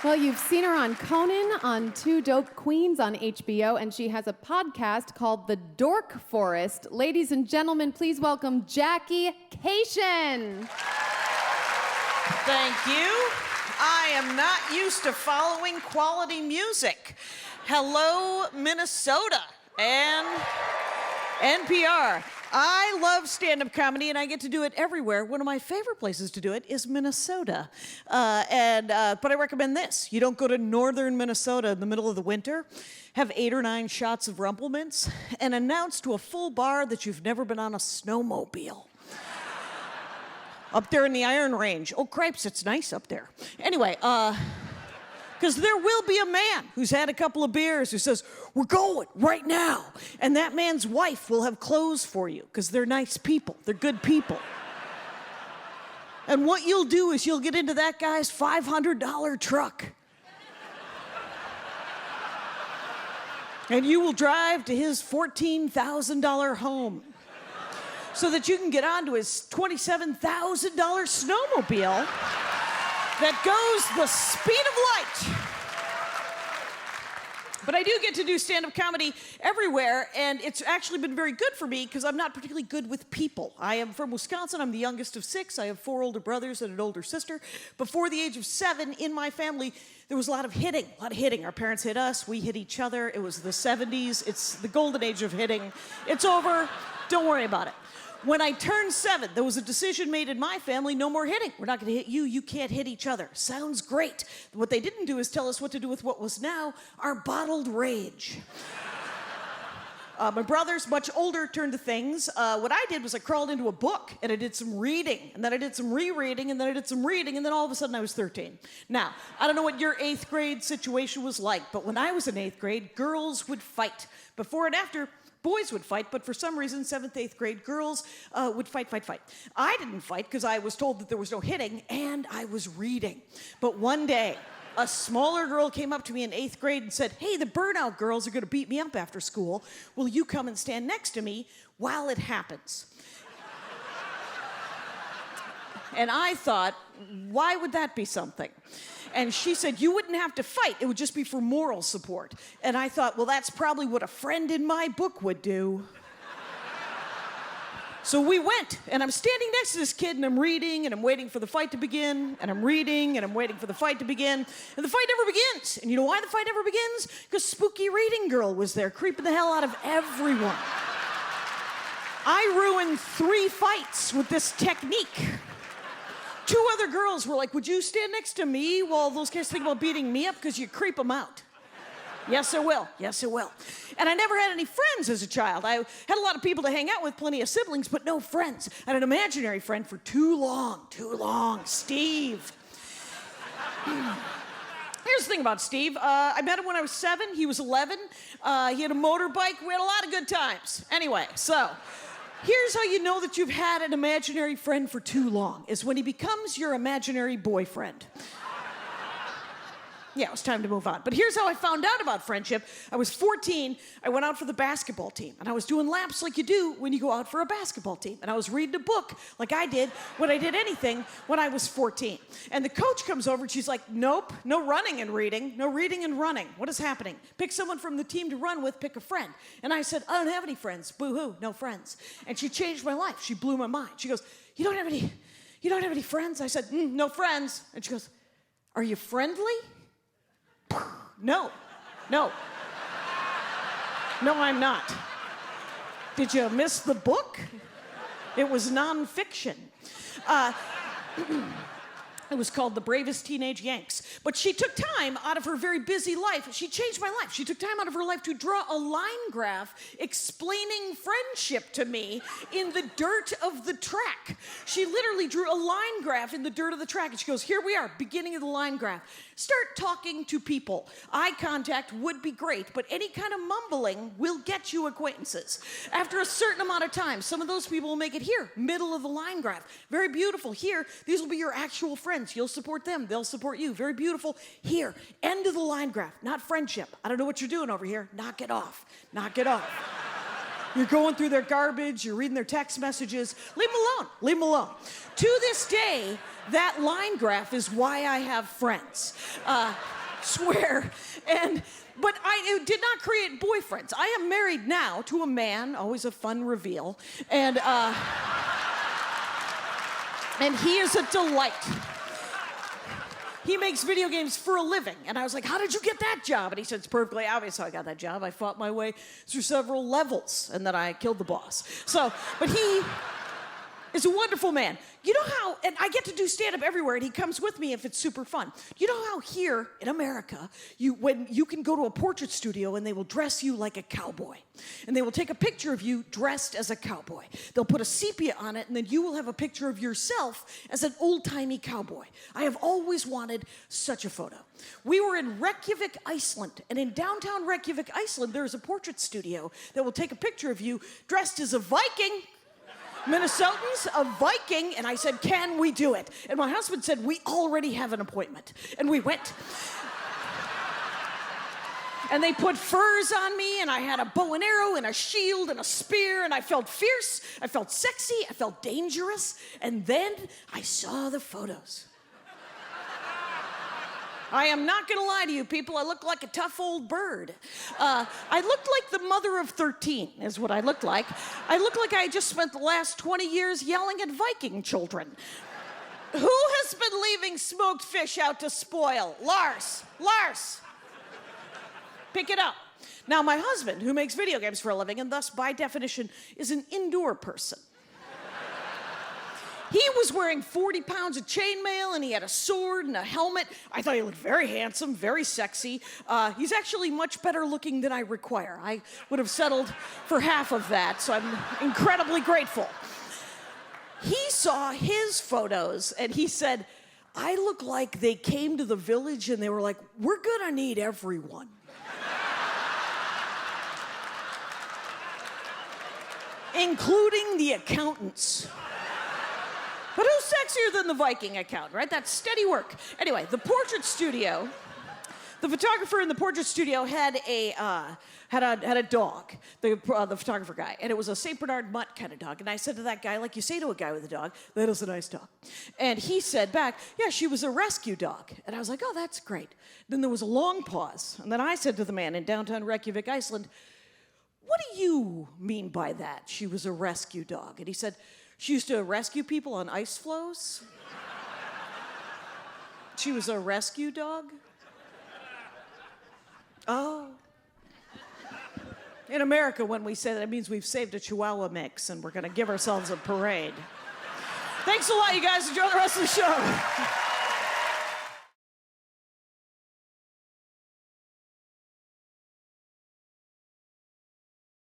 Well, you've seen her on Conan, on Two Dope Queens on HBO, and she has a podcast called The Dork Forest. Ladies and gentlemen, please welcome Jackie Kashian. Thank you. I am not used to following quality music. Hello, Minnesota and NPR. I love stand-up comedy, and I get to do it everywhere. One of my favorite places to do it is Minnesota. But I recommend this. You don't go to northern Minnesota in the middle of the winter, have 8 or 9 shots of Rumplemints, and announce to a full bar that you've never been on a snowmobile. Up there in the Iron Range. Oh, cripes, it's nice up there. Anyway, because there will be a man who's had a couple of beers who says, "We're going right now." And that man's wife will have clothes for you because they're nice people. They're good people. And what you'll do is you'll get into that guy's $500 truck. And you will drive to his $14,000 home so that you can get onto his $27,000 snowmobile that goes the speed of light. But I do get to do stand-up comedy everywhere, and it's actually been very good for me because I'm not particularly good with people. I am from Wisconsin. I'm the youngest of 6. I have 4 older brothers and an older sister. Before the age of 7, in my family, there was a lot of hitting. Our parents hit us. We hit each other. It was the 70s. It's the golden age of hitting. It's over. Don't worry about it. When I turned 7, there was a decision made in my family, no more hitting. We're not going to hit you. You can't hit each other. Sounds great. What they didn't do is tell us what to do with what was now our bottled rage. My brothers, much older, turned to things. What I did was I crawled into a book, and I did some reading, and then I did some rereading, and then I did some reading, and then all of a sudden I was 13. Now, I don't know what your 8th grade situation was like, but when I was in 8th grade, girls would fight. Before and after, boys would fight, but for some reason, 7th, 8th grade girls would fight. I didn't fight because I was told that there was no hitting, and I was reading. But one day, a smaller girl came up to me in 8th grade and said, "Hey, the Burnout Girls are going to beat me up after school. Will you come and stand next to me while it happens?" And I thought, why would that be something? And she said, "You wouldn't have to fight. It would just be for moral support." And I thought, well, that's probably what a friend in my book would do. So we went, and I'm standing next to this kid, and I'm reading, and I'm waiting for the fight to begin, and I'm reading, and I'm waiting for the fight to begin, and the fight never begins. And you know why the fight never begins? Because Spooky Reading Girl was there, creeping the hell out of everyone. I ruined 3 fights with this technique. 2 other girls were like, "Would you stand next to me while those guys think about beating me up? Because you creep them out." Yes, I will. Yes, I will. And I never had any friends as a child. I had a lot of people to hang out with, plenty of siblings, but no friends. I had an imaginary friend for too long, Steve. Here's the thing about Steve. I met him when I was 7. He was 11. He had a motorbike. We had a lot of good times. Anyway, so here's how you know that you've had an imaginary friend for too long, is when he becomes your imaginary boyfriend. Yeah, it was time to move on. But here's how I found out about friendship. I was 14. I went out for the basketball team, and I was doing laps like you do when you go out for a basketball team. And I was reading a book like I did when I did anything when I was 14. And the coach comes over, and she's like, "Nope, no running and reading. No reading and running. What is happening? Pick someone from the team to run with. Pick a friend." And I said, "I don't have any friends. Boo-hoo, no friends." And she changed my life. She blew my mind. She goes, You don't have any friends?" I said, "No friends." And she goes, "Are you friendly?" No, I'm not. Did you miss the book? It was nonfiction. It was called The Bravest Teenage Yanks. But she took time out of her very busy life. She changed my life. She took time out of her life to draw a line graph explaining friendship to me in the dirt of the track. She literally drew a line graph in the dirt of the track. And she goes, "Here we are, beginning of the line graph. Start talking to people. Eye contact would be great, but any kind of mumbling will get you acquaintances. After a certain amount of time, some of those people will make it here, middle of the line graph. Very beautiful. Here, these will be your actual friends. You'll support them. They'll support you. Very beautiful. Here, end of the line graph, not friendship. I don't know what you're doing over here. Knock it off. Knock it off." You're going through their garbage, you're reading their text messages. Leave them alone. Leave them alone. To this day, that line graph is why I have friends. Swear. But I did not create boyfriends. I am married now to a man, always a fun reveal, and he is a delight. He makes video games for a living. And I was like, how did you get that job? And he said, it's perfectly obvious how I got that job. I fought my way through several levels, and then I killed the boss. But he is a wonderful man. You know how, and I get to do stand-up everywhere, and he comes with me if it's super fun. You know how here in America, when you can go to a portrait studio and they will dress you like a cowboy. And they will take a picture of you dressed as a cowboy. They'll put a sepia on it, and then you will have a picture of yourself as an old-timey cowboy. I have always wanted such a photo. We were in Reykjavik, Iceland, and in downtown Reykjavik, Iceland, there is a portrait studio that will take a picture of you dressed as a Viking. Minnesotans, a Viking, and I said, can we do it? And my husband said, we already have an appointment. And we went. And they put furs on me, and I had a bow and arrow and a shield and a spear, and I felt fierce, I felt sexy, I felt dangerous, and then I saw the photos. I am not gonna lie to you people, I looked like a tough old bird. I looked like the mother of 13 is what I looked like. I looked like I just spent the last 20 years yelling at Viking children. Who has been leaving smoked fish out to spoil? Lars, pick it up. Now my husband, who makes video games for a living and thus by definition is an indoor person. He was wearing 40 pounds of chainmail, and he had a sword and a helmet. I thought he looked very handsome, very sexy. He's actually much better looking than I require. I would have settled for half of that, so I'm incredibly grateful. He saw his photos, and he said, I look like they came to the village, and they were like, we're gonna need everyone. Including the accountants. But who's sexier than the Viking accountant, right? That's steady work. Anyway, the photographer in the portrait studio had a dog, the photographer guy, and it was a St. Bernard mutt kind of dog. And I said to that guy, like you say to a guy with a dog, that is a nice dog. And he said back, yeah, she was a rescue dog. And I was like, oh, that's great. Then there was a long pause. And then I said to the man in downtown Reykjavik, Iceland, what do you mean by that? She was a rescue dog. And he said, she used to rescue people on ice floes. She was a rescue dog? Oh. In America, when we say that, it means we've saved a Chihuahua mix and we're gonna give ourselves a parade. Thanks a lot, you guys. Enjoy the rest of the show.